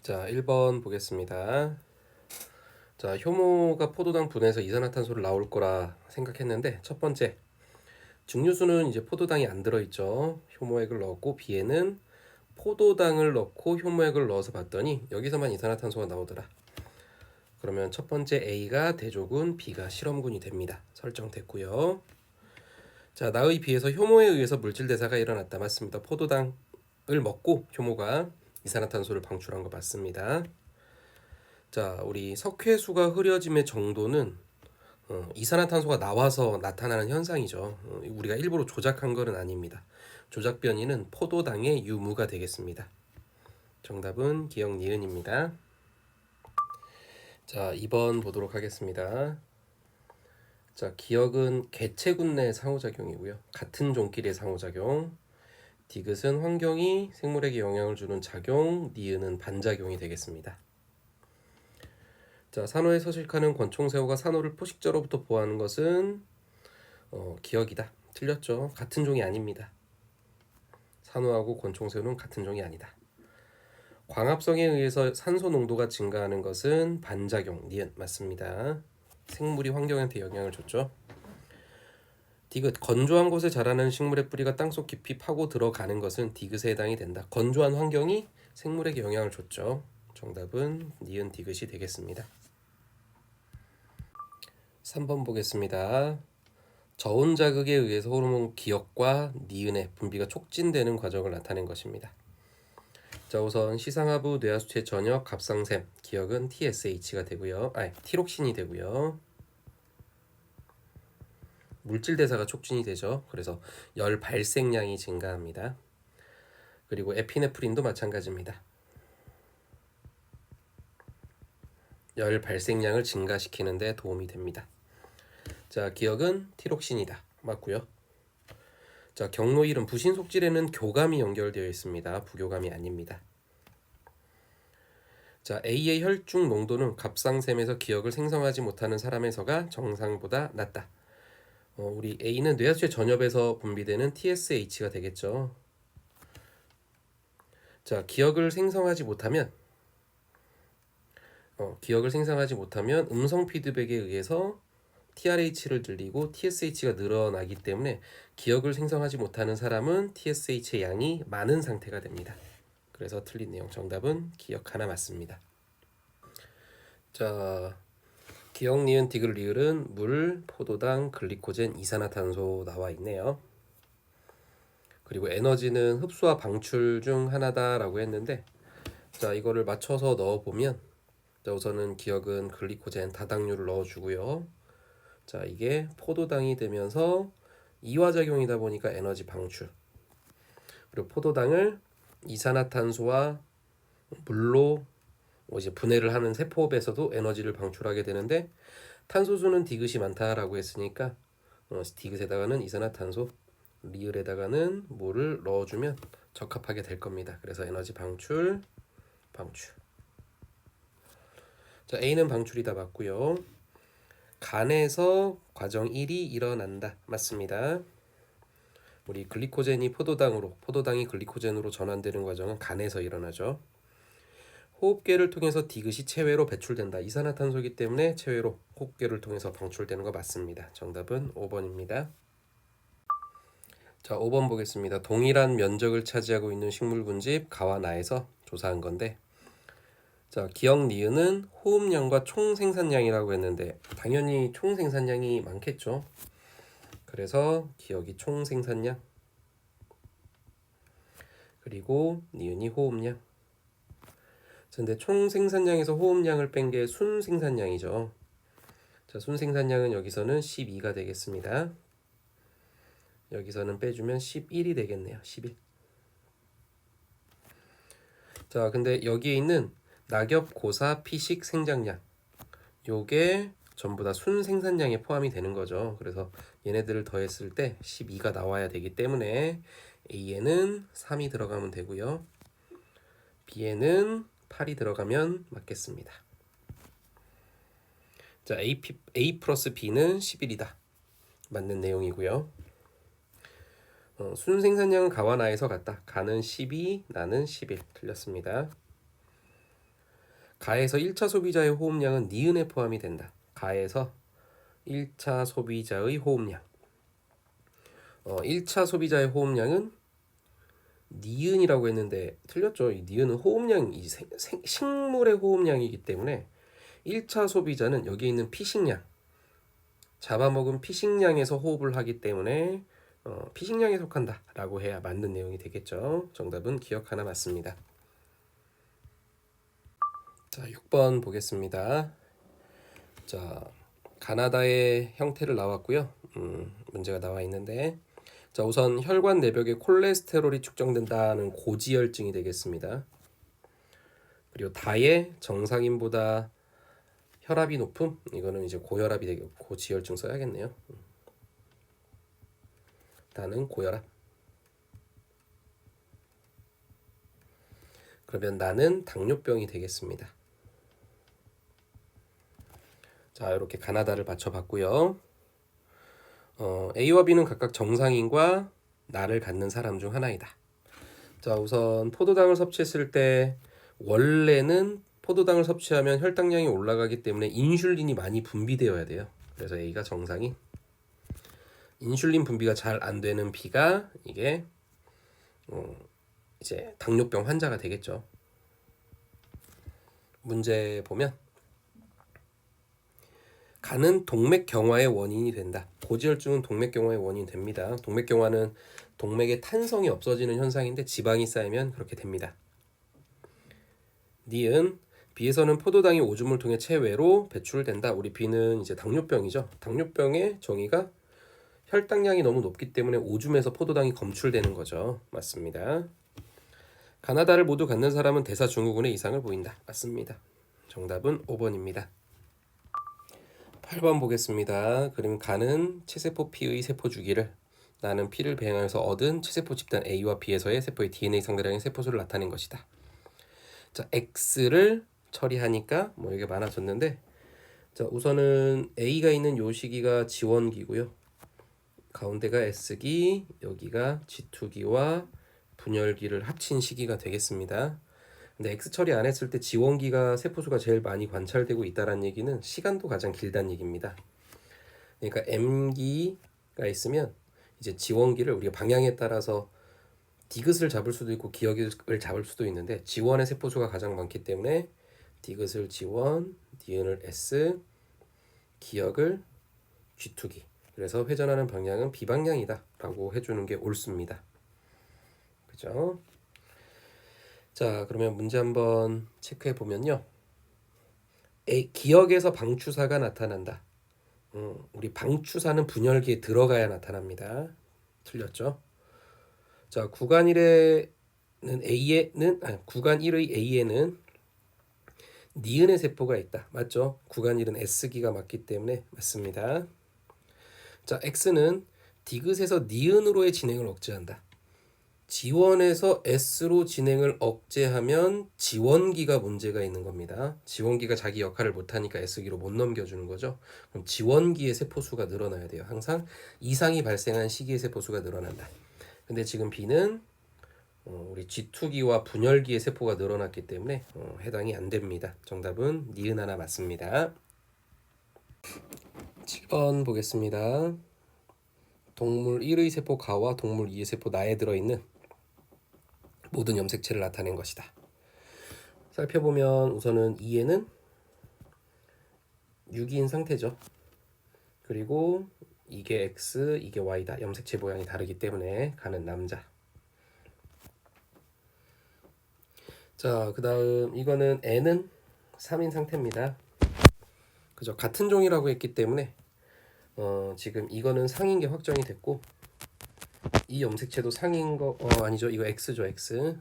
자, 1번 보겠습니다. 자, 효모가 포도당 분해해서 이산화탄소를 나올 거라 생각했는데 첫 번째, 증류수는 이제 포도당이 안 들어있죠. 효모액을 넣었고 B에는 포도당을 넣고 효모액을 넣어서 봤더니 여기서만 이산화탄소가 나오더라. 그러면 첫 번째 A가 대조군, B가 실험군이 됩니다. 설정됐고요. 자, 나의 비해서 효모에 의해서 물질 대사가 일어났다. 맞습니다. 포도당을 먹고 효모가 이산화탄소를 방출한 거 맞습니다. 자, 우리 석회수가 흐려짐의 정도는 이산화탄소가 나와서 나타나는 현상이죠. 우리가 일부러 조작한 것은 아닙니다. 조작 변이는 포도당의 유무가 되겠습니다. 정답은 기억 니은입니다. 자, 2번 보도록 하겠습니다. 자, 기억은 개체군 내 상호작용이고요. 같은 종끼리의 상호작용. 디귿은 환경이 생물에게 영향을 주는 작용, 니은은 반작용이 되겠습니다. 자, 산호에 서식하는 권총새우가 산호를 포식자로부터 보호하는 것은 기억이다. 틀렸죠. 같은 종이 아닙니다. 산호하고 권총새우는 같은 종이 아니다. 광합성에 의해서 산소 농도가 증가하는 것은 반작용, 니은 맞습니다. 생물이 환경한테 영향을 줬죠. 디귿, 건조한 곳에 자라는 식물의 뿌리가 땅속 깊이 파고 들어가는 것은 디귿에 해당이 된다. 건조한 환경이 생물에게 영향을 줬죠. 정답은 니은 디귿이 되겠습니다. 3번 보겠습니다. 저온 자극에 의해서 호르몬 기억과 니은의 분비가 촉진되는 과정을 나타낸 것입니다. 자, 우선 시상하부 뇌하수체 전역 갑상샘 기억은 TSH가 되고요. 티록신이 되고요. 물질 대사가 촉진이 되죠. 그래서 열 발생량이 증가합니다. 그리고 에피네프린도 마찬가지입니다. 열 발생량을 증가시키는 데 도움이 됩니다. 자, 기억은 티록신이다. 맞고요. 자, 경로 이름 부신 속질에는 교감이 연결되어 있습니다. 부교감이 아닙니다. 자, A의 혈중 농도는 갑상샘에서 기억을 생성하지 못하는 사람에서가 정상보다 낮다. 우리 A는 뇌하수체 전엽에서 분비되는 TSH가 되겠죠. 자, 기억을 생성하지 못하면 음성 피드백에 의해서 TRH를 늘리고 TSH가 늘어나기 때문에 기억을 생성하지 못하는 사람은 TSH의 양이 많은 상태가 됩니다. 그래서 틀린 내용 정답은 기억 하나 맞습니다. 자, 기억 니은 디귿 리을은 물, 포도당, 글리코젠, 이산화탄소 나와 있네요. 그리고 에너지는 흡수와 방출 중 하나다라고 했는데, 자, 이거를 맞춰서 넣어보면, 자, 우선은 기억은 글리코젠 다당류를 넣어주고요. 자, 이게 포도당이 되면서 이화작용이다 보니까 에너지 방출. 그리고 포도당을 이산화탄소와 물로 이제 분해를 하는 세포업에서도 에너지를 방출하게 되는데, 탄소수는 디귿이 많다라고 했으니까 디귿에다가는 이산화탄소, 리을에다가는 물을 넣어주면 적합하게 될 겁니다. 그래서 에너지 방출. 자, A는 방출이다 맞고요. 간에서 과정 1이 일어난다. 맞습니다. 우리 글리코젠이 포도당이 글리코젠으로 전환되는 과정은 간에서 일어나죠. 호흡기를 통해서 디귿이 체외로 배출된다. 이산화탄소이기 때문에 체외로 호흡기를 통해서 방출되는 거 맞습니다. 정답은 5번입니다. 자, 5번 보겠습니다. 동일한 면적을 차지하고 있는 식물 군집 가와 나에서 조사한 건데, 자, 기억 니은은 호흡량과 총 생산량이라고 했는데 당연히 총 생산량이 많겠죠. 그래서 기억이 총 생산량, 그리고 니은이 호흡량. 근데 총 생산량에서 호흡량을 뺀 게 순 생산량이죠. 자, 순 생산량은 여기서는 12가 되겠습니다. 여기서는 빼주면 11이 되겠네요. 11. 자, 근데 여기에 있는 낙엽, 고사, 피식, 생장량, 요게 전부 다 순 생산량에 포함이 되는 거죠. 그래서 얘네들을 더했을 때 12가 나와야 되기 때문에 A에는 3이 들어가면 되고요. B에는 8이 들어가면 맞겠습니다. 자, A 플러스 B는 11이다. 맞는 내용이고요. 순 생산량은 가와 나에서 같다. 가는 12, 나는 11. 틀렸습니다. 가에서 1차 소비자의 호흡량은 니은에 포함이 된다. 가에서 1차 소비자의 호흡량. 1차 소비자의 호흡량은 니은이라고 했는데 틀렸죠. 이 니은은 호흡량, 식물의 호흡량이기 때문에 1차 소비자는 여기 있는 피식량, 잡아먹은 피식량에서 호흡을 하기 때문에 피식량에 속한다 라고 해야 맞는 내용이 되겠죠. 정답은 기억 하나 맞습니다. 자, 6번 보겠습니다. 자, 가나다의 형태를 나왔고요. 문제가 나와 있는데, 자, 우선 혈관 내벽에 콜레스테롤이 축적된다는 고지혈증이 되겠습니다. 그리고 다의 정상인보다 혈압이 높음, 이거는 이제 고혈압이 되고 고지혈증 써야겠네요. 다는 고혈압. 그러면 나는 당뇨병이 되겠습니다. 자, 이렇게 가나다를 맞춰봤고요. A와 B는 각각 정상인과 나를 갖는 사람 중 하나이다. 자, 우선 포도당을 섭취했을 때 원래는 포도당을 섭취하면 혈당량이 올라가기 때문에 인슐린이 많이 분비되어야 돼요. 그래서 A가 정상인. 인슐린 분비가 잘 안 되는 B가 이게 이제 당뇨병 환자가 되겠죠. 문제 보면 간은 동맥경화의 원인이 된다. 고지혈증은 동맥경화의 원인이 됩니다. 동맥경화는 동맥의 탄성이 없어지는 현상인데 지방이 쌓이면 그렇게 됩니다. 니은 B에서는 포도당이 오줌을 통해 체외로 배출된다. 우리 B는 이제 당뇨병이죠. 당뇨병의 정의가 혈당량이 너무 높기 때문에 오줌에서 포도당이 검출되는 거죠. 맞습니다. 가나다를 모두 갖는 사람은 대사증후군의 이상을 보인다. 맞습니다. 정답은 5번입니다. 8번 보겠습니다. 그럼 간은 체세포 P의 세포 주기를, 나는 P를 배양해서 얻은 체세포 집단 A와 B에서의 세포의 DNA 상대량의 세포수를 나타낸 것이다. 자, X를 처리하니까 뭐 이게 많아졌는데, 자, 우선은 A가 있는 요 시기가 지원기고요. 가운데가 S기, 여기가 G2기와 분열기를 합친 시기가 되겠습니다. 근데 X 처리 안 했을 때 지원기가 세포수가 제일 많이 관찰되고 있다는 얘기는 시간도 가장 길다는 얘기입니다. 그러니까 M기가 있으면 이제 지원기를 우리가 방향에 따라서 디귿을 잡을 수도 있고 기역을 잡을 수도 있는데 지원의 세포수가 가장 많기 때문에 디귿을 지원, 니은을 S, 기역을 G2기. 그래서 회전하는 방향은 비방향이다 라고 해주는 게 옳습니다. 그죠? 자, 그러면 문제 한번 체크해 보면요. 기역에서 방추사가 나타난다. 우리 방추사는 분열기에 들어가야 나타납니다. 틀렸죠? 자, 구간 1의 A에는 니은의 세포가 있다. 맞죠? 구간 1은 S기가 맞기 때문에 맞습니다. 자, X는 디귿에서 니은으로의 진행을 억제한다. 지원에서 S로 진행을 억제하면 지원기가 문제가 있는 겁니다. 지원기가 자기 역할을 못하니까 S기로 못 넘겨주는 거죠. 그럼 지원기의 세포수가 늘어나야 돼요. 항상 이상이 발생한 시기의 세포수가 늘어난다. 근데 지금 B는 우리 G2기와 분열기의 세포가 늘어났기 때문에 해당이 안 됩니다. 정답은 니은 하나 맞습니다. 7번 보겠습니다. 동물 1의 세포 가와 동물 2의 세포 나에 들어있는 모든 염색체를 나타낸 것이다. 살펴보면 우선은 2에는 유기인 상태죠. 그리고 이게 X, 이게 Y다. 염색체 모양이 다르기 때문에 가는 남자. 자, 그 다음 이거는 N은 3인 상태입니다. 그죠? 같은 종이라고 했기 때문에 지금 이거는 상인 게 확정이 됐고 이 염색체도 상인 거 아니죠. 이거 X죠. X.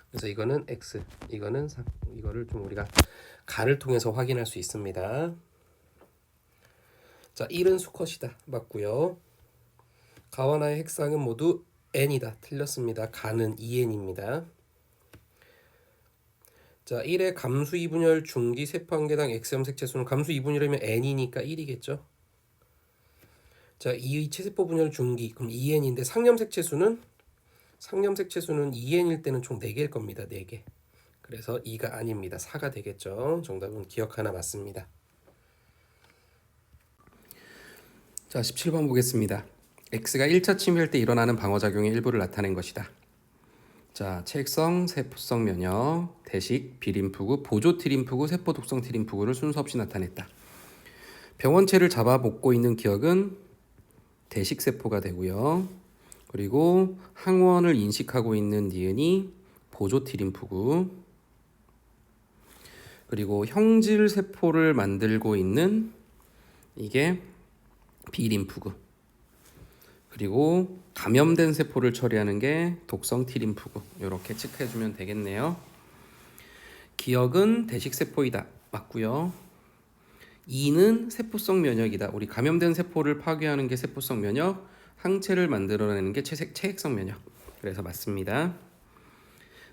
그래서 이거는 X, 이거는 상. 이거를 좀 우리가 가를 통해서 확인할 수 있습니다. 자, 1은 수컷이다. 맞고요. 가와 나의 핵상은 모두 N이다. 틀렸습니다. 가는 2N입니다. 자, 1의 감수 2분열 중기 세포 한 개당 X 염색체 수는 감수 2분열이면 N이니까 1이겠죠. 자, 2의 체세포 분열 중기 그럼 2N인데 상염색체 수는 2N일 때는 총 4개일 겁니다. 4개. 그래서 2가 아닙니다. 4가 되겠죠. 정답은 기억 하나 맞습니다. 자, 17번 보겠습니다. X가 1차 침입할 때 일어나는 방어작용의 일부를 나타낸 것이다. 자, 체액성, 세포성 면역, 대식, 비림프구, 보조 트림프구, 세포 독성 트림프구를 순서 없이 나타냈다. 병원체를 잡아 먹고 있는 기억은 대식세포가 되고요. 그리고 항원을 인식하고 있는 니은이 보조 트림프구, 그리고 형질세포를 만들고 있는 이게 비림프구, 그리고 감염된 세포를 처리하는 게 독성 T림프구. 이렇게 체크해주면 되겠네요. 기억은 대식세포이다. 맞고요. 2는 세포성 면역이다. 우리 감염된 세포를 파괴하는 게 세포성 면역, 항체를 만들어내는 게 체액성 면역. 그래서 맞습니다.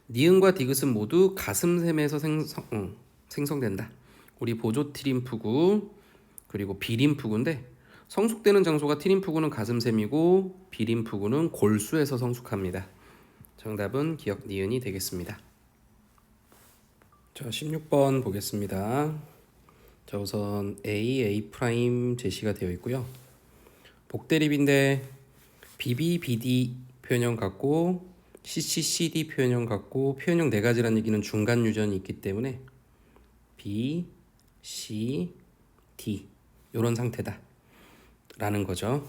니은과 디귿은 모두 가슴샘에서 생성된다. 우리 보조 T림프구 그리고 비림프구인데 성숙되는 장소가 T림프구는 가슴샘이고 비림프구는 골수에서 성숙합니다. 정답은 기억 니은이 되겠습니다. 자, 16번 보겠습니다. 자, 우선 A 프라임 제시가 되어 있고요. 복대립인데 BB, BD 표현형 같고 CC, CD 표현형 같고 표현형 네 가지라는 얘기는 중간 유전이 있기 때문에 B, C, D 이런 상태다 라는 거죠.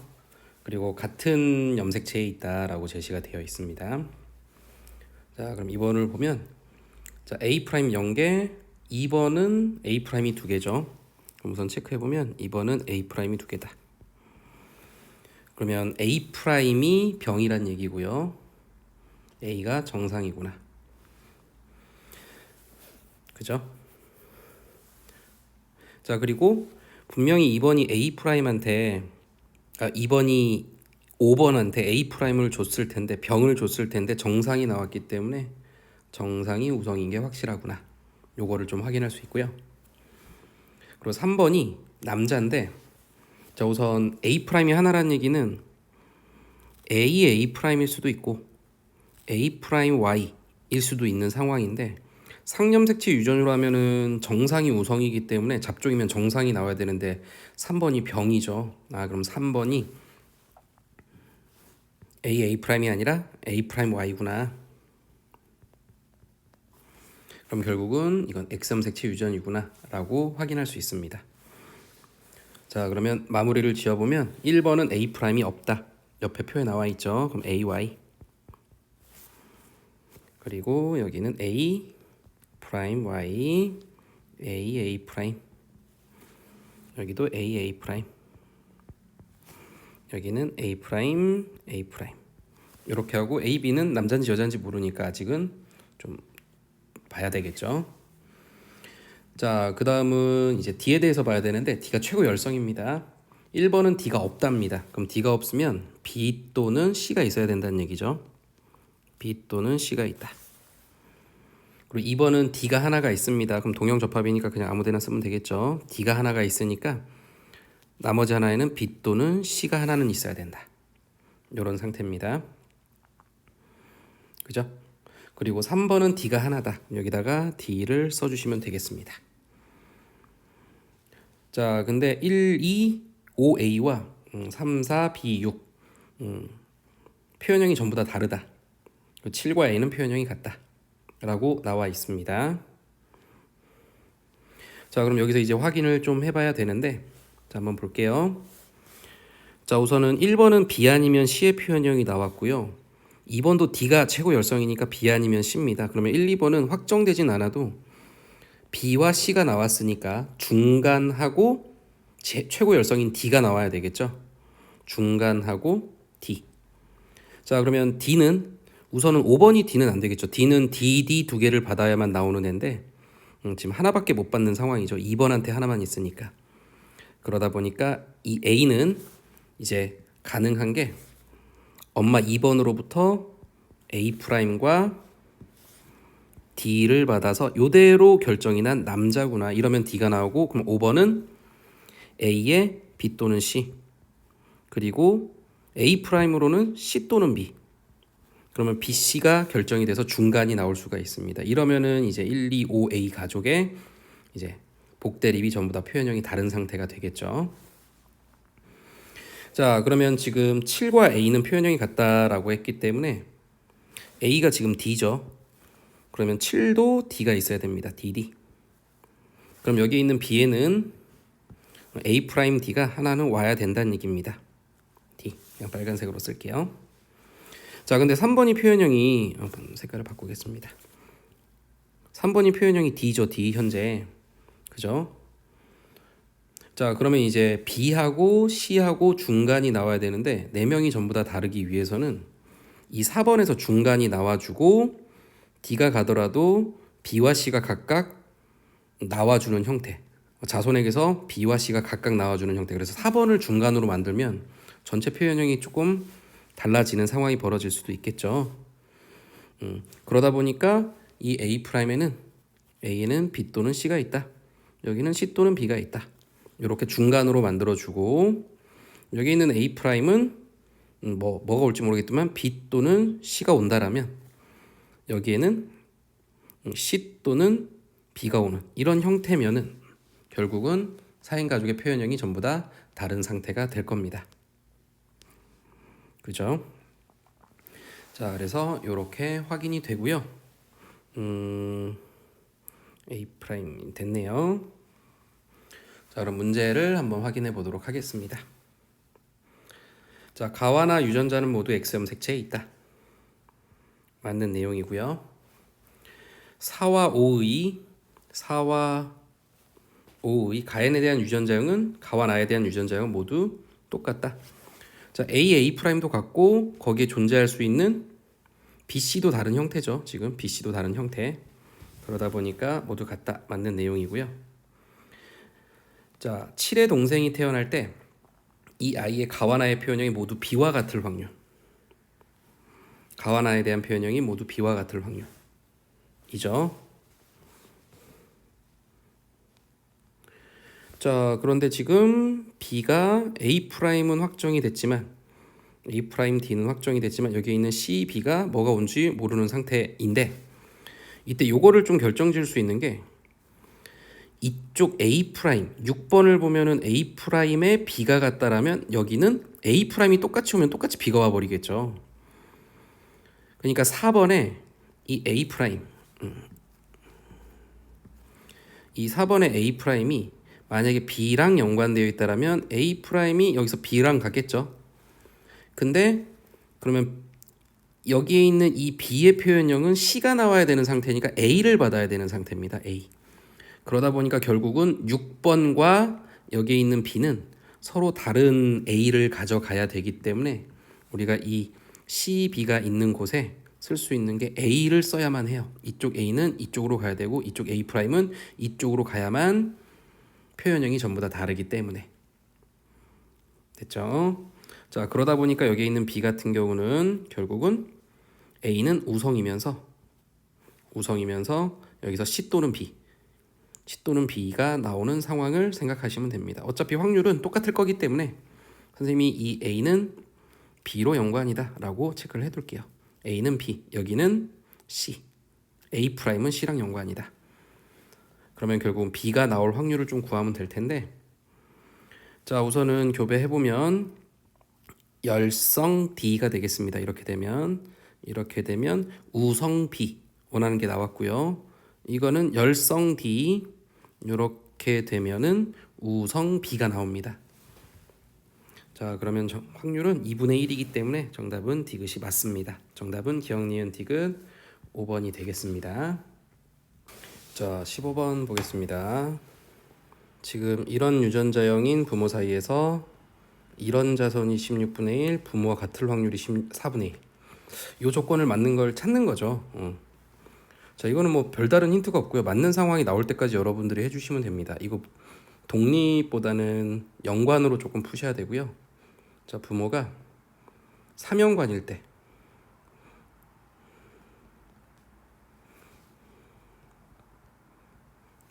그리고 같은 염색체에 있다라고 제시가 되어 있습니다. 자, 그럼 2번을 보면 자, A 프라임 0개, 2번은 A 프라임이 2개죠. 그럼 우선 체크해 보면 2번은 A 프라임이 2개다. 그러면 A 프라임이 병이란 얘기고요. A가 정상이구나. 그죠? 자, 그리고 분명히 2번이 A 프라임한테 2번이 5번한테 A 프라임을 줬을 텐데 병을 줬을 텐데 정상이 나왔기 때문에 정상이 우성인 게 확실하구나. 요거를 좀 확인할 수 있고요. 그리고 3번이 남자인데 자, 우선 A 프라임이 하나라는 얘기는 A 프라임일 수도 있고 A 프라임 Y일 수도 있는 상황인데 상염색체 유전으로 하면은 정상이 우성이기 때문에 잡종이면 정상이 나와야 되는데 3번이 병이죠. 그럼 3번이 A 프라임이 아니라 A 프라임 Y구나. 그럼 결국은 이건 X염색체 유전이구나 라고 확인할 수 있습니다. 자, 그러면 마무리를 지어보면 1번은 A 프라임이 없다. 옆에 표에 나와 있죠. 그럼 AY. 그리고 여기는 A 프라임 Y, A 프라임. 여기도 A 프라임. 여기는 A 프라임, A 프라임. 이렇게 하고 A, B는 남자인지 여자인지 모르니까 아직은 좀 봐야 되겠죠. 자, 그 다음은 이제 D에 대해서 봐야 되는데 D가 최고 열성입니다. 1번은 D가 없답니다. 그럼 D가 없으면 B 또는 C가 있어야 된다는 얘기죠. B 또는 C가 있다. 그리고 2번은 D가 하나가 있습니다. 그럼 동형접합이니까 그냥 아무데나 쓰면 되겠죠. D가 하나가 있으니까 나머지 하나에는 B 또는 C가 하나는 있어야 된다. 이런 상태입니다. 그죠? 그리고 3번은 D가 하나다. 여기다가 D를 써주시면 되겠습니다. 자, 근데 1, 2, 5A와 3, 4, B, 6 표현형이 전부 다 다르다. 7과 A는 표현형이 같다 라고 나와 있습니다. 자, 그럼 여기서 이제 확인을 좀 해봐야 되는데 자, 한번 볼게요. 자, 우선은 1번은 B 아니면 C의 표현형이 나왔고요. 2번도 D가 최고 열성이니까 B 아니면 C입니다. 그러면 1, 2번은 확정되진 않아도 B와 C가 나왔으니까 중간하고 최고 열성인 D가 나와야 되겠죠. 중간하고 D. 자, 그러면 D는 우선은 5번이 D는 안 되겠죠. D는 DD 두 개를 받아야만 나오는 애인데 지금 하나밖에 못 받는 상황이죠. 2번한테 하나만 있으니까. 그러다 보니까 이 A는 이제 가능한 게 엄마 2번으로부터 A 프라임과 D를 받아서 이대로 결정이 난 남자구나. 이러면 D가 나오고 그럼 5번은 A의 B 또는 C 그리고 A 프라임으로는 C 또는 B 그러면 BC가 결정이 돼서 중간이 나올 수가 있습니다. 이러면은 이제 1, 2, 5A 가족의 이제 복대립이 전부 다 표현형이 다른 상태가 되겠죠. 자, 그러면 지금 7과 A는 표현형이 같다라고 했기 때문에 A가 지금 D죠. 그러면 7도 D가 있어야 됩니다. DD. 그럼 여기 있는 B에는 A'D가 하나는 와야 된다는 얘기입니다. D. 그냥 빨간색으로 쓸게요. 자, 근데 3번이 표현형이 색깔을 바꾸겠습니다. 3번이 표현형이 D죠. D 현재. 그죠? 자, 그러면 이제 B하고 C하고 중간이 나와야 되는데 4명이 전부 다 다르기 위해서는 이 4번에서 중간이 나와주고 D가 가더라도 B와 C가 각각 나와주는 형태. 자손에게서 B와 C가 각각 나와주는 형태. 그래서 4번을 중간으로 만들면 전체 표현형이 조금 달라지는 상황이 벌어질 수도 있겠죠. 그러다 보니까 이 A'에는 A에는 B 또는 C가 있다. 여기는 C 또는 B가 있다. 이렇게 중간으로 만들어주고 여기 있는 A'은 뭐가 올지 모르겠지만 B 또는 C가 온다라면 여기에는 C 또는 B가 오는 이런 형태면은 결국은 4인 가족의 표현형이 전부 다 다른 상태가 될 겁니다. 그죠? 자, 그래서 이렇게 확인이 되고요. A' 됐네요. 자, 그럼 문제를 한번 확인해 보도록 하겠습니다. 자, 가와나 유전자는 모두 X염 색채에 있다. 맞는 내용이고요. 4와 5의 가엔에 대한 유전자형은 가와 나에 대한 유전자형은 모두 똑같다. 자, A'도 같고 거기에 존재할 수 있는 BC도 다른 형태죠. 지금 BC도 다른 형태. 그러다 보니까 모두 같다. 맞는 내용이고요. 자, 7의 동생이 태어날 때 이 아이의 가와 나의 표현형이 모두 B와 같을 확률. 가와 나에 대한 표현형이 모두 B와 같을 확률이죠. 자, 그런데 지금 B가 A'은 확정이 됐지만 A'D는 확정이 됐지만 여기 있는 C, B가 뭐가 온지 모르는 상태인데 이때 요거를 좀 결정지을 수 있는 게 이쪽 A', 6번을 보면은 A'에 B가 같다라면 여기는 A'이 똑같이 오면 똑같이 B가 와버리겠죠. 그러니까 4번에 이 A', 이 4번의 A'이 만약에 B랑 연관되어 있다라면 A'이 여기서 B랑 같겠죠. 근데 그러면 여기에 있는 이 B의 표현형은 C가 나와야 되는 상태니까 A를 받아야 되는 상태입니다. A. 그러다 보니까 결국은 6번과 여기에 있는 B는 서로 다른 A를 가져가야 되기 때문에 우리가 이 C, B가 있는 곳에 쓸 수 있는 게 A를 써야만 해요. 이쪽 A는 이쪽으로 가야 되고 이쪽 A'은 이쪽으로 가야만 표현형이 전부 다 다르기 때문에. 됐죠? 자, 그러다 보니까 여기에 있는 B 같은 경우는 결국은 A는 우성이면서 여기서 C 또는 B가 나오는 상황을 생각하시면 됩니다. 어차피 확률은 똑같을 거기 때문에 선생님이 이 A는 B로 연관이다 라고 체크를 해둘게요. A는 B, 여기는 C, A'은 C랑 연관이다. 그러면 결국은 B가 나올 확률을 좀 구하면 될 텐데 자, 우선은 교배해보면 열성 D가 되겠습니다. 이렇게 되면 우성 B 원하는 게 나왔고요. 이거는 열성 D 이렇게 되면은 우성 B가 나옵니다. 자, 그러면 확률은 2분의 1이기 때문에 정답은 디귿이 맞습니다. 정답은 기억, 니은, 디귿 5번이 되겠습니다. 자, 15번 보겠습니다. 지금 이런 유전자형인 부모 사이에서 이런 자손이 16분의 1, 부모와 같을 확률이 4분의 1. 이 조건을 맞는 걸 찾는 거죠. 자, 이거는 뭐 별다른 힌트가 없고요. 맞는 상황이 나올 때까지 여러분들이 해주시면 됩니다. 이거 독립보다는 연관으로 조금 푸셔야 되고요. 자, 부모가 3연관일 때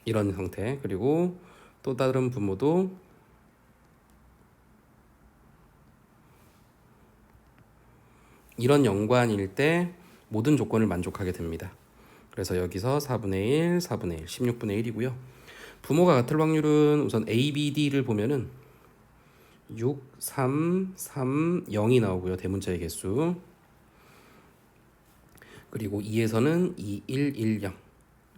이런 상태, 그리고 또 다른 부모도 이런 연관일 때 모든 조건을 만족하게 됩니다. 그래서 여기서 4분의 1, 4분의 1, 16분의 1이고요. 부모가 같을 확률은 우선 A, B, D를 보면은 6, 3, 3, 0이 나오고요. 대문자의 개수. 그리고 2에서는 2, 1, 1, 0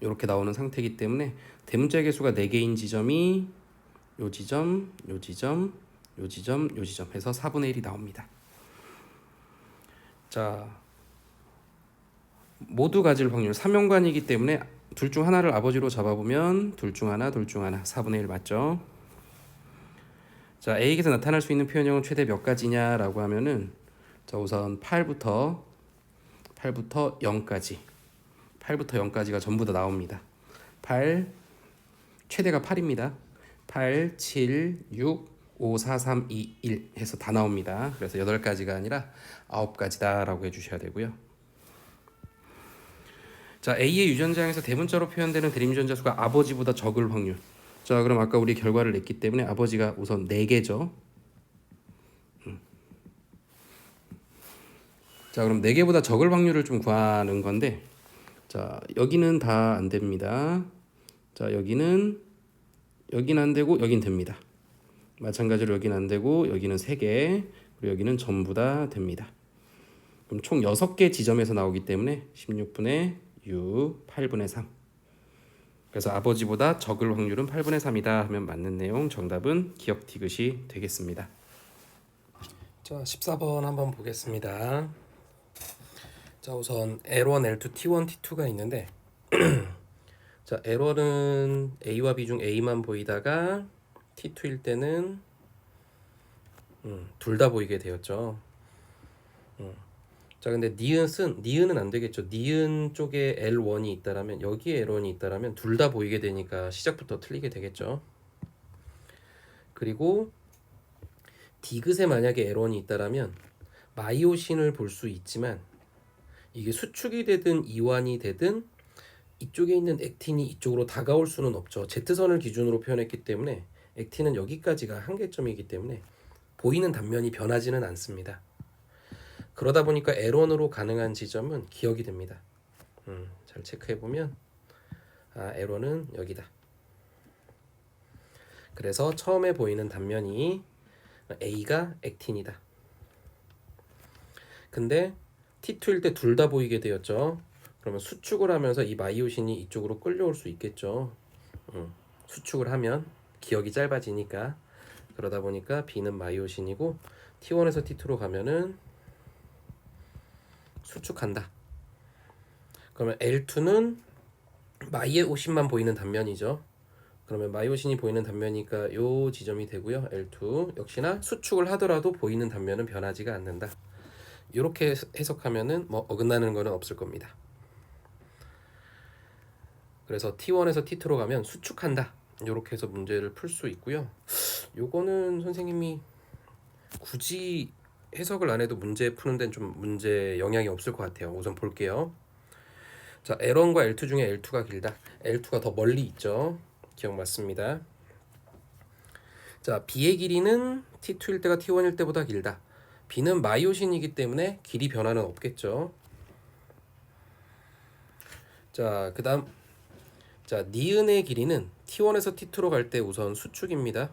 이렇게 나오는 상태이기 때문에 대문자의 개수가 4개인 지점이 요 지점, 요 지점, 요 지점, 요 지점 해서 4분의 1이 나옵니다. 자, 모두 가질 확률 3연관이기 때문에 둘 중 하나를 아버지로 잡아보면 둘 중 하나, 둘 중 하나 4분의 1 맞죠? 자, A에게서 나타날 수 있는 표현형은 최대 몇 가지냐라고 하면은 자, 우선 8부터 0까지 8부터 0까지가 전부 다 나옵니다. 8 최대가 8입니다. 8, 7, 6, 5, 4, 3, 2, 1 해서 다 나옵니다. 그래서 8가지가 아니라 9가지다 라고 해주셔야 되고요. 자, A의 유전자에서 대문자로 표현되는 대립유전자 수가 아버지보다 적을 확률. 자, 그럼 아까 우리 결과를 냈기 때문에 아버지가 우선 4개죠. 자, 그럼 4개보다 적을 확률을 좀 구하는 건데, 자, 여기는 다 안 됩니다. 자, 여기는 안 되고 여긴 됩니다. 마찬가지로 여기는 안 되고 여기는 3개, 그리고 여기는 전부 다 됩니다. 그럼 총 6개 지점에서 나오기 때문에 16분의 6, 8분의 3. 그래서 아버지보다 적을 확률은 8분의 3이다 하면 맞는 내용, 정답은 기억 디귿이 되겠습니다. 자, 14번 한번 보겠습니다. 자, 우선 L1, L2, T1, T2가 있는데 자, L1은 A와 B 중 A만 보이다가 T2일 때는 둘 다 보이게 되었죠. 자, 근데 니은은 안 되겠죠. 니은 쪽에 L1이 있다라면 여기에 L1이 있다라면 둘 다 보이게 되니까 시작부터 틀리게 되겠죠. 그리고 디귿에 만약에 L1이 있다라면 마이오신을 볼 수 있지만 이게 수축이 되든 이완이 되든 이쪽에 있는 액틴이 이쪽으로 다가올 수는 없죠. Z선을 기준으로 표현했기 때문에 액틴은 여기까지가 한계점이기 때문에 보이는 단면이 변하지는 않습니다. 그러다 보니까 L1으로 가능한 지점은 기억이 됩니다. 잘 체크해보면 L1은 여기다. 그래서 처음에 보이는 단면이 A가 액틴이다. 근데 T2일 때 둘 다 보이게 되었죠. 그러면 수축을 하면서 이 마이오신이 이쪽으로 끌려올 수 있겠죠. 수축을 하면 기억이 짧아지니까. 그러다 보니까 B는 마이오신이고 T1에서 T2로 가면은 수축한다. 그러면 L2는 마이오신만 보이는 단면이죠. 그러면 마이오신이 보이는 단면이니까 요 지점이 되고요. L2 역시나 수축을 하더라도 보이는 단면은 변하지가 않는다. 이렇게 해석하면은 뭐 어긋나는 거는 없을 겁니다. 그래서 T1에서 T2로 가면 수축한다. 이렇게 해서 문제를 풀 수 있고요. 요거는 선생님이 굳이 해석을 안 해도 문제 푸는 데는 좀 문제 영향이 없을 것 같아요. 우선 볼게요. 자, L1과 L2 중에 L2가 길다. L2가 더 멀리 있죠. 기억 맞습니다. 자, B의 길이는 T2일 때가 T1일 때보다 길다. B는 마이오신이기 때문에 길이 변화는 없겠죠. 자, 그다음 자, 니은의 길이는 T1에서 T2로 갈 때 우선 수축입니다.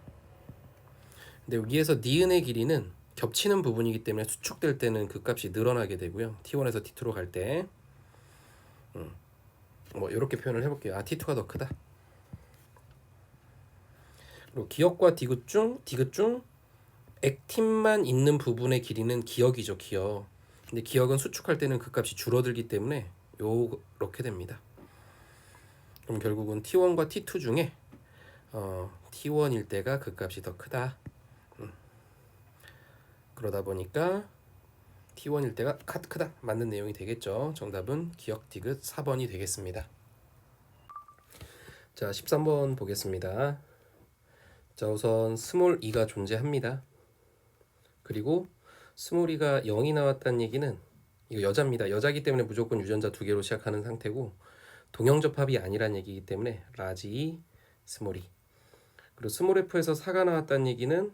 근데 위에서 니은의 길이는 겹치는 부분이기 때문에 수축될 때는 그 값이 늘어나게 되고요. T1에서 T2로 갈 때 뭐 이렇게 표현을 해볼게요. T2가 더 크다. 그리고 기역과 디귿 중 액틴만 있는 부분의 길이는 기역이죠. 기역. 근데 기역은 수축할 때는 그 값이 줄어들기 때문에 요렇게 됩니다. 그럼 결국은 T1과 T2 중에 T1일 때가 그 값이 더 크다. 그러다 보니까 T1일 때가 크다. 맞는 내용이 되겠죠. 정답은 기역 디귿 4번이 되겠습니다. 자, 13번 보겠습니다. 자, 우선 스몰 e가 존재합니다. 그리고 스몰 e가 0이 나왔다는 얘기는 이거 여자입니다. 여자기 때문에 무조건 유전자 2개로 시작하는 상태고 동형접합이 아니란 얘기이기 때문에 라지 E, 스몰 e. 그리고 스몰 f에서 4가 나왔다는 얘기는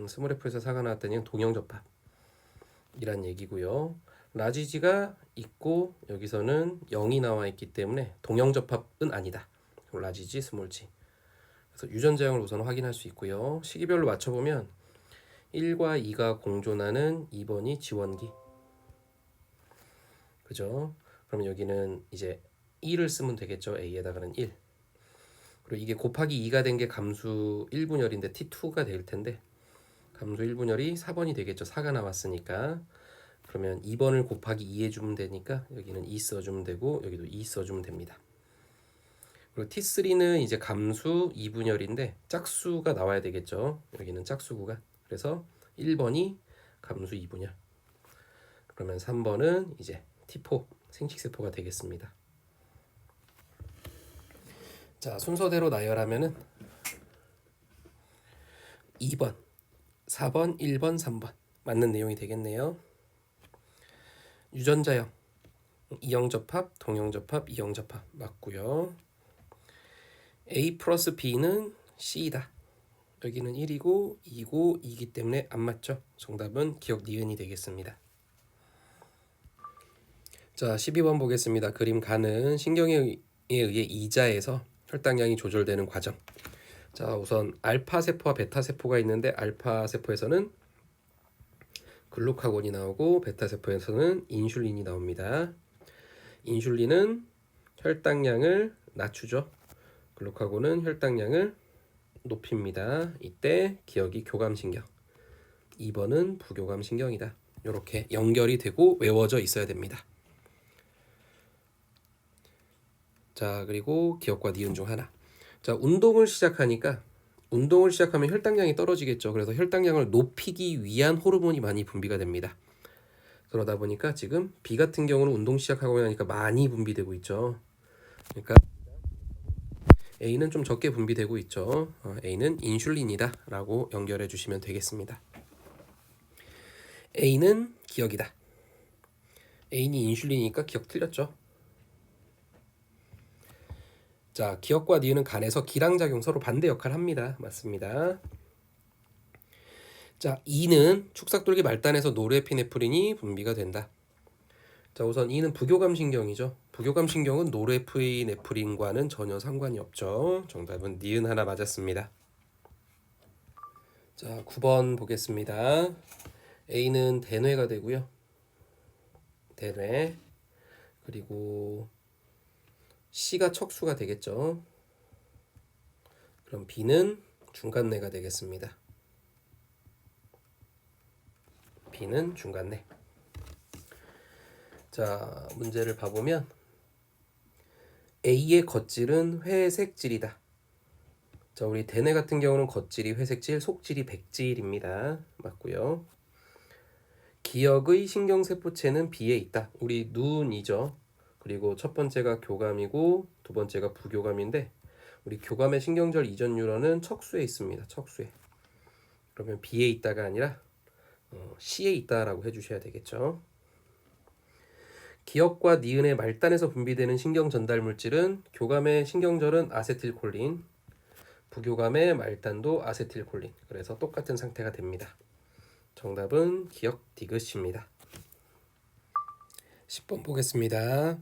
스몰 f에서 4가 나왔다는 얘기는 동형접합이란 얘기고요. 라지 G가 있고 여기서는 0이 나와 있기 때문에 동형접합은 아니다. 라지 G, 스몰 g. 그래서 유전자형을 우선 확인할 수 있고요. 시기별로 맞춰보면 1과 2가 공존하는 2번이 지원기. 그죠? 그럼 여기는 이제 1을 쓰면 되겠죠. A에다가는 1. 그리고 이게 곱하기 2가 된 게 감수 1분열인데 T2가 될 텐데 감수 1분열이 4번이 되겠죠. 4가 나왔으니까. 그러면 2번을 곱하기 2 해주면 되니까 여기는 2 써주면 되고 여기도 2 써주면 됩니다. 그리고 T3는 이제 감수 2분열인데 짝수가 나와야 되겠죠. 여기는 짝수구가. 그래서 1번이 감수 2분열. 그러면 3번은 이제 T4 생식세포가 되겠습니다. 자, 순서대로 나열하면은 2번, 4번, 1번, 3번 맞는 내용이 되겠네요. 유전자형 이형접합, 동형접합, 이형접합 맞고요. A 플러스 B는 C이다. 여기는 1이고 2고 2이기 때문에 안 맞죠. 정답은 기억 니은이 되겠습니다. 자, 12번 보겠습니다. 그림 가는 신경에 의해 이자에서 혈당량이 조절되는 과정. 자, 우선 알파 세포와 베타 세포가 있는데 알파 세포에서는 글루카곤이 나오고 베타 세포에서는 인슐린이 나옵니다. 인슐린은 혈당량을 낮추죠. 글루카곤은 혈당량을 높입니다. 이때 기억이 교감신경. 2번은 부교감신경이다. 이렇게 연결이 되고 외워져 있어야 됩니다. 자, 그리고 기억과 니은 중 하나. 자, 운동을 시작하면 혈당량이 떨어지겠죠. 그래서 혈당량을 높이기 위한 호르몬이 많이 분비가 됩니다. 그러다 보니까 지금 B 같은 경우는 운동 시작하고 나니까 많이 분비되고 있죠. 그러니까 A는 좀 적게 분비되고 있죠. A는 인슐린이다 라고 연결해 주시면 되겠습니다. A는 기억이다. A는 인슐린이니까 기억 틀렸죠. 자, 기억과 니은은 간에서 기량작용 서로 반대 역할을 합니다. 맞습니다. 자, E는 축삭돌기 말단에서 노르에피네프린이 분비가 된다. 자, 우선 E는 부교감신경이죠. 부교감신경은 노르에피네프린과는 전혀 상관이 없죠. 정답은 니은 하나 맞았습니다. 자, 9번 보겠습니다. A는 대뇌가 되고요. 대뇌. 그리고 C가 척수가 되겠죠. 그럼 B는 중간뇌가 되겠습니다. B는 중간뇌. 자, 문제를 봐보면 A의 겉질은 회색질이다. 자, 우리 대뇌 같은 경우는 겉질이 회색질, 속질이 백질입니다. 맞고요. 기억의 신경세포체는 B에 있다. 우리 눈이죠. 그리고 첫 번째가 교감이고 두 번째가 부교감인데 우리 교감의 신경절 이전 뉴런은 척수에 있습니다. 척수에. 그러면 B에 있다가 아니라 C에 있다라고 해주셔야 되겠죠. 기억과 니은의 말단에서 분비되는 신경 전달 물질은 교감의 신경절은 아세틸콜린, 부교감의 말단도 아세틸콜린. 그래서 똑같은 상태가 됩니다. 정답은 기억 디귿입니다. 10번 보겠습니다.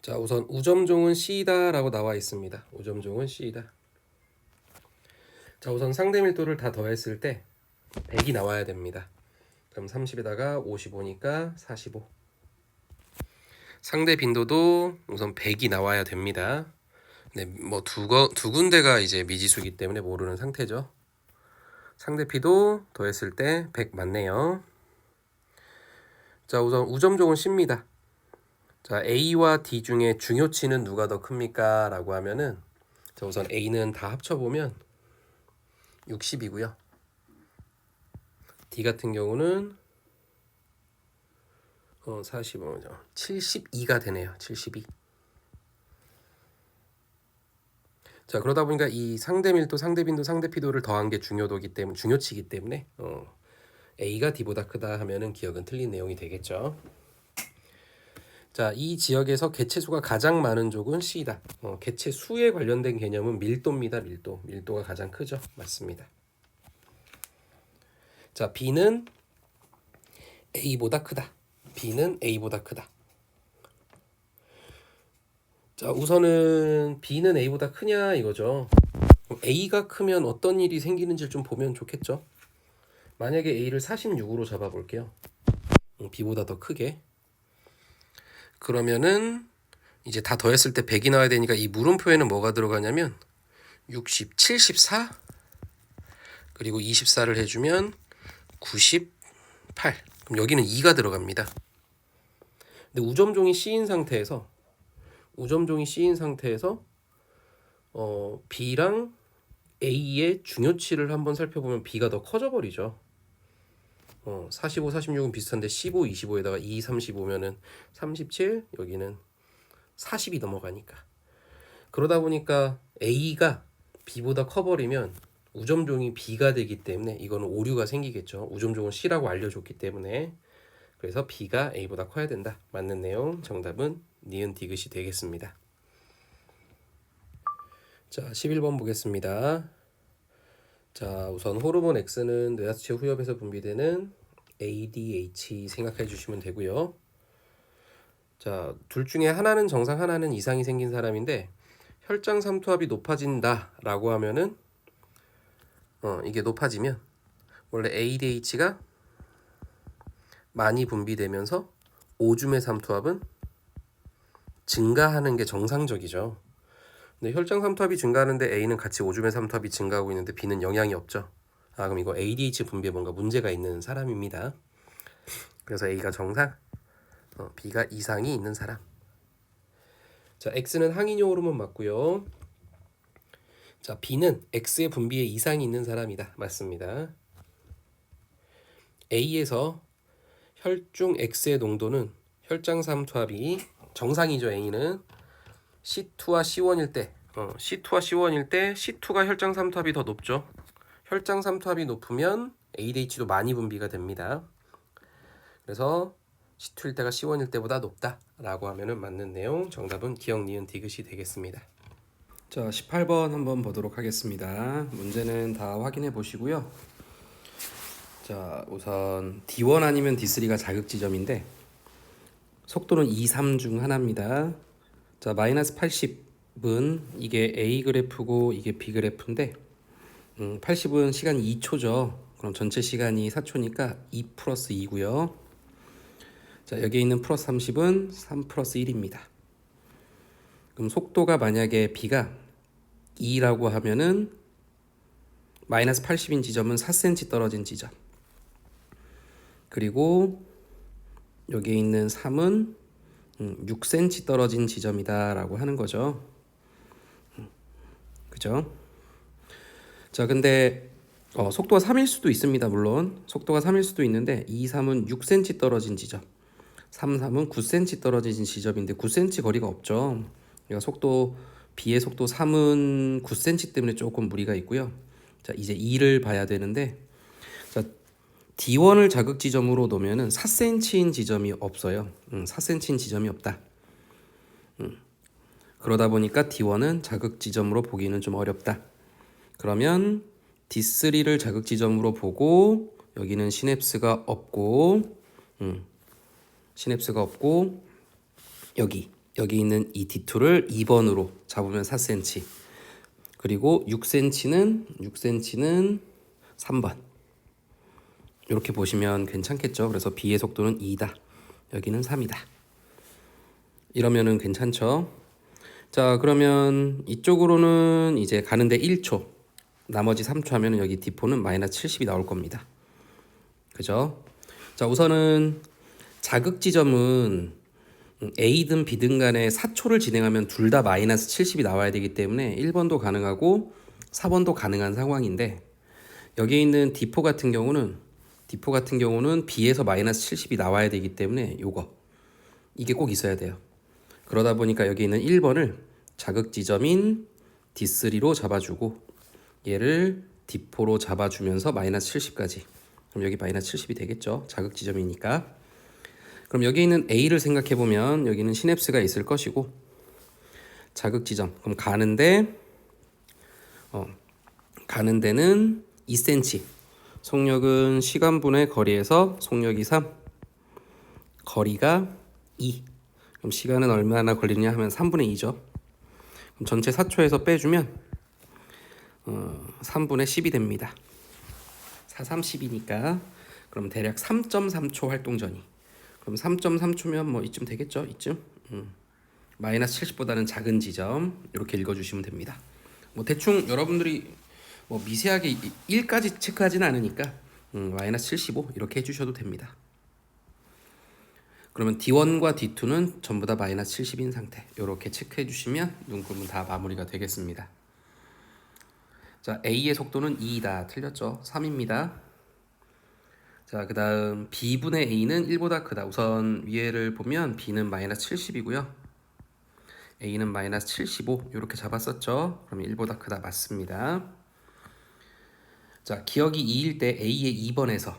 자, 우선 우점종은 C다 라고 나와 있습니다. 우점종은 C다. 자, 우선 상대 밀도를 다 더했을 때 100이 나와야 됩니다. 그럼 30에다가 55니까 45. 상대 빈도도 우선 100이 나와야 됩니다. 네, 뭐 두 군데가 이제 미지수이기 때문에 모르는 상태죠. 상대 P도 더했을 때 100 맞네요. 자, 우선 우점종은 C입니다. 자, A와 D 중에 중요치는 누가 더 큽니까? 라고 하면은 자, 우선 A는 다 합쳐보면 60이고요. D 같은 경우는 45죠. 72가 되네요. 72. 자, 그러다 보니까 이 상대 밀도, 상대 빈도, 상대 피도를 더한 게 중요치이기 때문에 A가 D보다 크다 하면은 기억은 틀린 내용이 되겠죠. 자, 이 지역에서 개체수가 가장 많은 족은 C다. 개체수에 관련된 개념은 밀도입니다. 밀도가 가장 크죠. 맞습니다. 자, B는 A보다 크다. B는 A보다 크다. 자, 우선은 B는 A보다 크냐 이거죠. A가 크면 어떤 일이 생기는지 좀 보면 좋겠죠. 만약에 A를 46으로 잡아볼게요. B보다 더 크게. 그러면은 이제 다 더했을 때 100이 나와야 되니까 이 물음표에는 뭐가 들어가냐면 60, 74 그리고 24를 해주면 98. 그럼 여기는 2가 들어갑니다. 근데 우점종이 C인 상태에서 B랑 A의 중요치를 한번 살펴보면 B가 더 커져 버리죠. 45, 46은 비슷한데 15, 25에다가 2, 35면은 37, 여기는 40이 넘어가니까. 그러다 보니까 A가 B보다 커버리면 우점종이 B가 되기 때문에 이거는 오류가 생기겠죠. 우점종은 C라고 알려줬기 때문에. 그래서 B가 A보다 커야 된다. 맞는 내용 정답은 니은 디귿이 되겠습니다. 자, 11번 보겠습니다. 자, 우선 호르몬 X는 뇌하수체 후엽에서 분비되는 ADH 생각해 주시면 되고요. 자, 둘 중에 하나는 정상, 하나는 이상이 생긴 사람인데 혈장 삼투압이 높아진다라고 하면은 이게 높아지면 원래 ADH가 많이 분비되면서 오줌의 삼투압은 증가하는 게 정상적이죠. 근데 혈장 삼투압이 증가하는데 A는 같이 오줌의 삼투압이 증가하고 있는데 B는 영향이 없죠. 그럼 이거 ADH 분비에 뭔가 문제가 있는 사람입니다. 그래서 A가 정상, B가 이상이 있는 사람. 자, X는 항이뇨 호르몬 맞고요. 자, B는 X의 분비에 이상이 있는 사람이다. 맞습니다. A에서 혈중 X의 농도는 혈장 삼투압이 정상이죠. A는 C2와 C1일 때 C2가 혈장 삼투압이 더 높죠. 혈장 삼투압이 높으면 ADH도 많이 분비가 됩니다. 그래서 C2일 때가 C1일 때보다 높다라고 하면은 맞는 내용 정답은 기억 니은 디귿이 되겠습니다. 자, 18번 한번 보도록 하겠습니다. 문제는 다 확인해 보시고요. 자, 우선 D1 아니면 D3가 자극 지점인데 속도는 2, 3 중 하나입니다. 자, 마이너스 80은 이게 A 그래프고 이게 B 그래프인데 80은 시간이 2초죠. 그럼 전체 시간이 4초니까 2 플러스 2고요. 자, 여기 있는 플러스 30은 3 플러스 1입니다. 그럼 속도가 만약에 B가 2라고 하면은 마이너스 80인 지점은 4cm 떨어진 지점. 그리고 여기에 있는 3은 6cm 떨어진 지점이다 라고 하는 거죠. 그죠? 자, 근데 속도가 3일 수도 있습니다. 물론 속도가 3일 수도 있는데 2, 3은 6cm 떨어진 지점, 3, 3은 9cm 떨어진 지점인데 9cm 거리가 없죠. 그러니까 속도 B의 속도 3은 9cm 때문에 조금 무리가 있고요. 자, 이제 2를 봐야 되는데 자, D1을 자극 지점으로 놓으면은 4cm인 지점이 없어요. 4cm인 지점이 없다. 그러다 보니까 D1은 자극 지점으로 보기는 좀 어렵다. 그러면 D3를 자극 지점으로 보고 여기는 시냅스가 없고 여기 있는 이 D2를 2번으로 잡으면 4cm. 그리고 6cm는 3번. 이렇게 보시면 괜찮겠죠. 그래서 B의 속도는 2다. 여기는 3이다. 이러면은 괜찮죠. 자, 그러면 이쪽으로는 이제 가는데 1초, 나머지 3초 하면 여기 D4는 마이너스 70이 나올 겁니다. 그죠? 자, 우선은 자극 지점은 A든 B든 간에 4초를 진행하면 둘 다 마이너스 70이 나와야 되기 때문에 1번도 가능하고 4번도 가능한 상황인데 여기에 있는 D4 같은 경우는 B에서 마이너스 70이 나와야 되기 때문에 이게 꼭 있어야 돼요. 그러다 보니까 여기 있는 1번을 자극 지점인 D3로 잡아주고 얘를 D4로 잡아주면서 마이너스 70까지. 그럼 여기 마이너스 70이 되겠죠. 자극 지점이니까. 그럼 여기 있는 A를 생각해 보면 여기는 시냅스가 있을 것이고 자극 지점. 그럼 가는 데는 2cm. 속력은 시간분의 거리에서 속력이 3. 거리가 2. 그럼 시간은 얼마나 걸리느냐 하면 3분의 2죠. 그럼 전체 4초에서 빼주면 3분의 10이 됩니다. 4, 3, 10이니까 그럼 대략 3.3초 활동전이. 그럼 3.3초면 뭐 이쯤 되겠죠? 이쯤? 마이너스 70보다는 작은 지점 이렇게 읽어주시면 됩니다. 뭐 대충 여러분들이 뭐 미세하게 1까지 체크하지는 않으니까 마이너스 75 이렇게 해주셔도 됩니다. 그러면 D1과 D2는 전부 다 마이너스 70인 상태. 이렇게 체크해 주시면 눈금은 다 마무리가 되겠습니다. 자, A의 속도는 2다. 틀렸죠? 3입니다. 자, 그 다음 B분의 A는 1보다 크다. 우선 위에를 보면 B는 마이너스 70이고요. A는 마이너스 75 이렇게 잡았었죠? 그럼 1보다 크다. 맞습니다. 자, 기억이 2일 때 A의 2번에서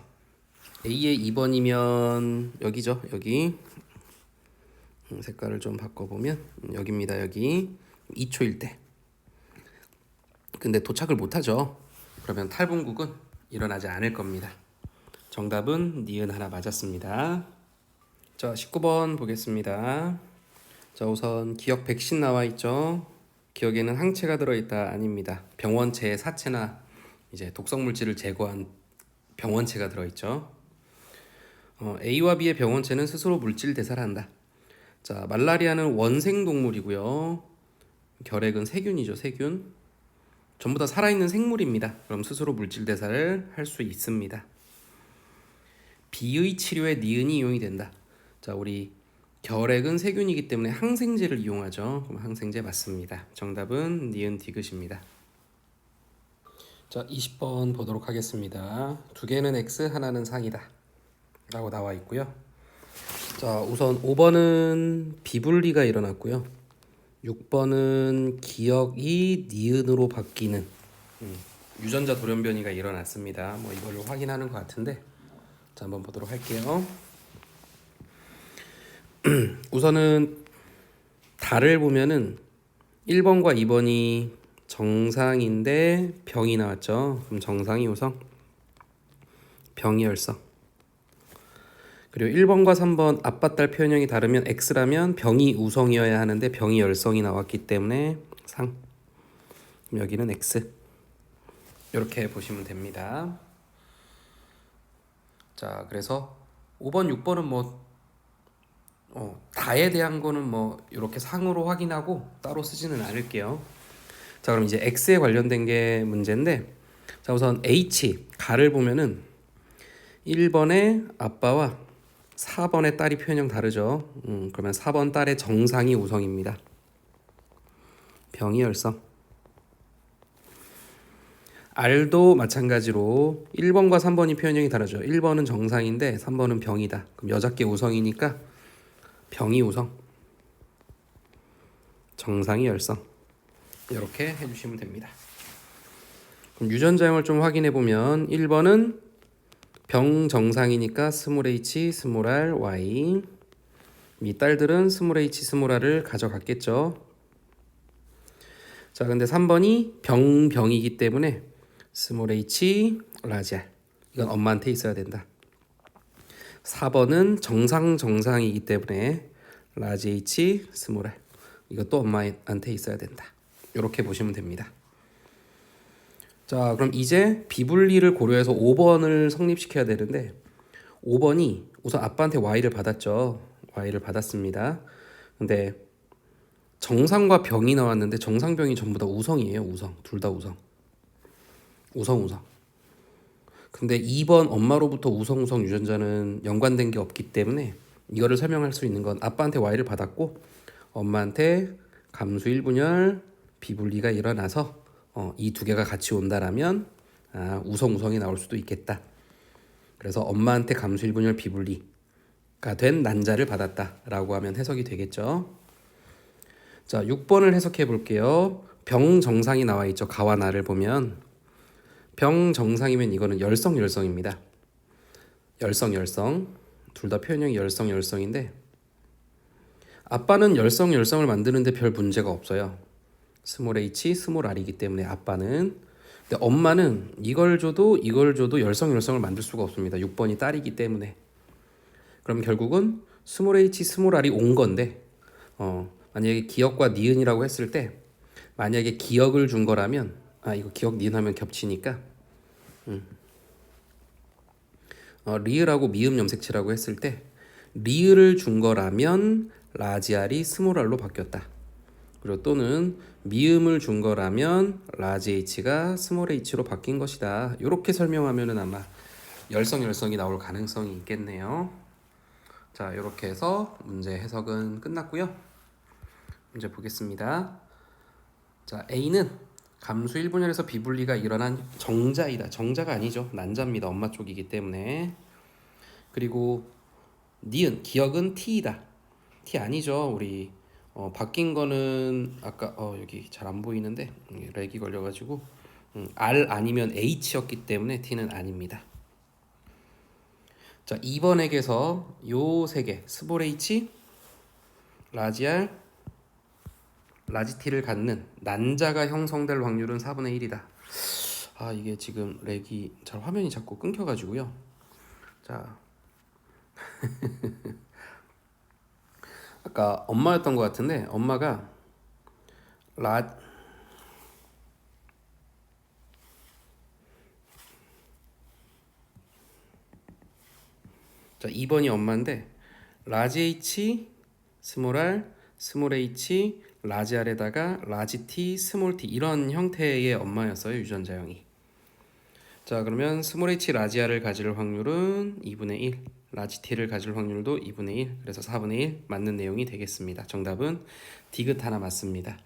A의 2번이면 여기죠. 여기 색깔을 좀 바꿔보면 여기입니다. 여기 2초일 때. 근데 도착을 못하죠. 그러면 탈분국은 일어나지 않을 겁니다. 정답은 니은 하나 맞았습니다. 자, 19번 보겠습니다. 자, 우선 기억 백신 나와 있죠. 기억에는 항체가 들어있다. 아닙니다. 병원체의 사체나 이제 독성 물질을 제거한 병원체가 들어있죠. A와 B의 병원체는 스스로 물질 대사를 한다. 자, 말라리아는 원생 동물이고요. 결핵은 세균이죠. 세균. 전부 다 살아있는 생물입니다. 그럼 스스로 물질 대사를 할 수 있습니다. B의 치료에 니은이 이용이 된다. 자, 우리 결핵은 세균이기 때문에 항생제를 이용하죠. 그럼 항생제 맞습니다. 정답은 니은 디귿입니다. 자, 20번 보도록 하겠습니다. 두 개는 X, 하나는 상이다 라고 나와 있고요. 자, 우선 5번은 비분리가 일어났고요. 6번은 기억이 니은으로 바뀌는 유전자 돌연변이가 일어났습니다. 뭐 이걸로 확인하는 것 같은데, 자, 한번 보도록 할게요. 우선은 달을 보면은 1번과 2번이 정상인데 병이 나왔죠. 그럼 정상이 우성, 병이 열성. 그리고 1번과 3번 아빠 딸 표현형이 다르면 X라면 병이 우성이어야 하는데 병이 열성이 나왔기 때문에 상. 그럼 여기는 X. 이렇게 보시면 됩니다. 자, 그래서 5번, 6번은 뭐 다에 대한 거는 뭐 이렇게 상으로 확인하고 따로 쓰지는 않을게요. 자, 그럼 이제 X에 관련된 게 문제인데, 자, 우선 H 가를 보면은 1번의 아빠와 4번의 딸이 표현형 다르죠. 그러면 4번 딸의 정상이 우성입니다. 병이 열성. R도 마찬가지로 1번과 3번이 표현형이 다르죠. 1번은 정상인데 3번은 병이다. 그럼 여자께 우성이니까 병이 우성, 정상이 열성. 이렇게 해주시면 됩니다. 그럼 유전자형을 좀 확인해 보면 1번은 병 정상이니까 스몰 h 스몰 r y. 이 딸들은 스몰 h 스몰 r을 가져갔겠죠. 자, 근데 3번이 병이기 때문에 스몰 h 라지 r. 이건 엄마한테 있어야 된다. 4번은 정상이기 때문에 라지 h 스몰 r. 이것도 엄마한테 있어야 된다. 이렇게 보시면 됩니다. 자, 그럼 이제 비분리를 고려해서 5번을 성립시켜야 되는데, 5번이 우선 아빠한테 Y를 받았죠. Y를 받았습니다. 근데 정상과 병이 나왔는데 정상병이 전부 다 우성이에요. 우성. 둘 다 우성. 우성. 근데 2번 엄마로부터 우성 유전자는 연관된 게 없기 때문에 이거를 설명할 수 있는 건 아빠한테 Y를 받았고 엄마한테 감수 1분열 비분리가 일어나서 이 두 개가 같이 온다라면 우성이 나올 수도 있겠다. 그래서 엄마한테 감수 1분열 비분리가 된 난자를 받았다라고 하면 해석이 되겠죠. 자, 6번을 해석해 볼게요. 병 정상이 나와 있죠. 가와 나를 보면 병 정상이면 이거는 열성입니다. 열성. 둘 다 표현형이 열성인데 아빠는 열성을 만드는데 별 문제가 없어요. 스몰 h 스몰 r이기 때문에 아빠는. 근데 엄마는 이걸 줘도 열성을 만들 수가 없습니다. 6번이 딸이기 때문에. 그럼 결국은 스몰 h 스몰 r이 온 건데 만약에 기역과 니은이라고 했을 때 만약에 기역을 준 거라면 이거 기역 니은 하면 겹치니까 리을하고 미음 염색체라고 했을 때 리을을 준 거라면 라지 R이 스몰 R로 바뀌었다. 그리고 또는 미음을 준 거라면 라지 H가 스몰 H로 바뀐 것이다. 이렇게 설명하면은 아마 열성이 나올 가능성이 있겠네요. 자, 이렇게 해서 문제 해석은 끝났고요. 문제 보겠습니다. 자, A는 감수 1분열에서 비분리가 일어난 정자이다. 정자가 아니죠. 난자입니다. 엄마 쪽이기 때문에. 그리고 니은 기억은 T이다. T 아니죠. 우리 바뀐 거는 아까 여기 잘 안 보이는데 렉이 걸려가지고 R 아니면 H였기 때문에 T는 아닙니다. 자, 2번 액에서 요 세 개 스몰 H, 라지 R, 라지 T를 갖는 난자가 형성될 확률은 4분의 1이다. 이게 지금 렉이 잘 화면이 자꾸 끊겨가지고요. 자, 아까 엄마였던 것 같은데 엄마가 자, 2번이 엄마인데 라지 H, 스몰 R, 스몰 H, 라지 R에다가 라지 T, 스몰 T 이런 형태의 엄마였어요. 유전자형이. 자, 그러면 스몰 H 라지 R을 가질 확률은 2분의 1, 라지 T를 가질 확률도 2분의 1, 그래서 4분의 1 맞는 내용이 되겠습니다. 정답은 디귿 하나 맞습니다.